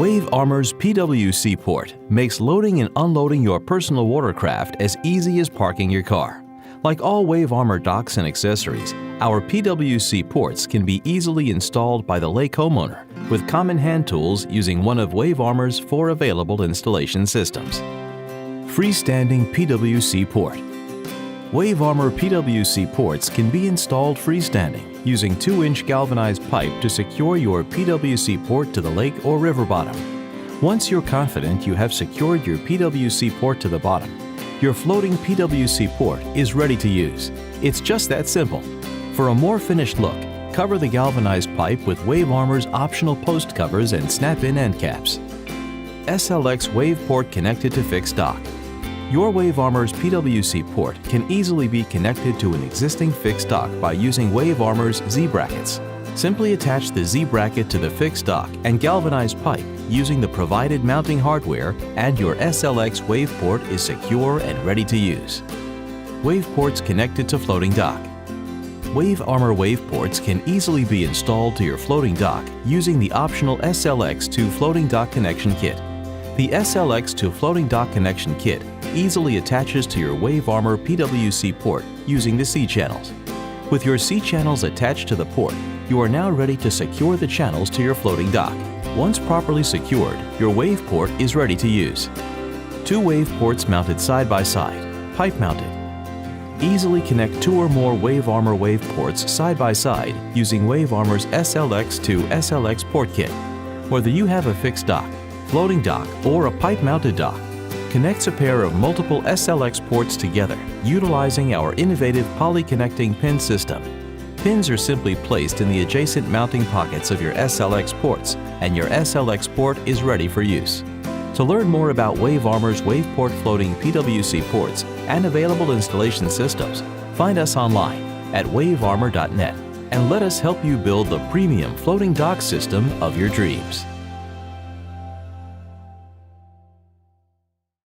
Wave Armor's PWC port makes loading and unloading your personal watercraft as easy as parking your car. Like all Wave Armor docks and accessories, our PWC ports can be easily installed by the lake homeowner with common hand tools using one of Wave Armor's 4 available installation systems. Freestanding PWC port. Wave Armor PWC ports can be installed freestanding using 2-inch galvanized pipe to secure your PWC port to the lake or river bottom. Once you're confident you have secured your PWC port to the bottom, your floating PWC port is ready to use. It's just that simple. For a more finished look, cover the galvanized pipe with Wave Armor's optional post covers and snap-in end caps. SLX Wave Port connected to fixed dock. Your Wave Armor's PWC port can easily be connected to an existing fixed dock by using Wave Armor's Z-brackets. Simply attach the Z-bracket to the fixed dock and galvanized pipe using the provided mounting hardware, and your SLX Wave Port is secure and ready to use. Wave Ports connected to floating dock. Wave Armor Wave Ports can easily be installed to your floating dock using the optional SLX to Floating Dock Connection Kit. The SLX to Floating Dock Connection Kit easily attaches to your Wave Armor PWC port using the C-channels. With your C-channels attached to the port, you are now ready to secure the channels to your floating dock. Once properly secured, your Wave Port is ready to use. 2 Wave Ports mounted side by side, pipe mounted. Easily connect 2 or more Wave Armor Wave Ports side by side using Wave Armor's SLX to SLX port kit. Whether you have a fixed dock, floating dock, or a pipe-mounted dock, connects a pair of multiple SLX ports together utilizing our innovative poly-connecting pin system. Pins are simply placed in the adjacent mounting pockets of your SLX ports, and your SLX port is ready for use. To learn more about Wave Armor's WavePort floating PWC ports and available installation systems, find us online at wavearmor.net and let us help you build the premium floating dock system of your dreams.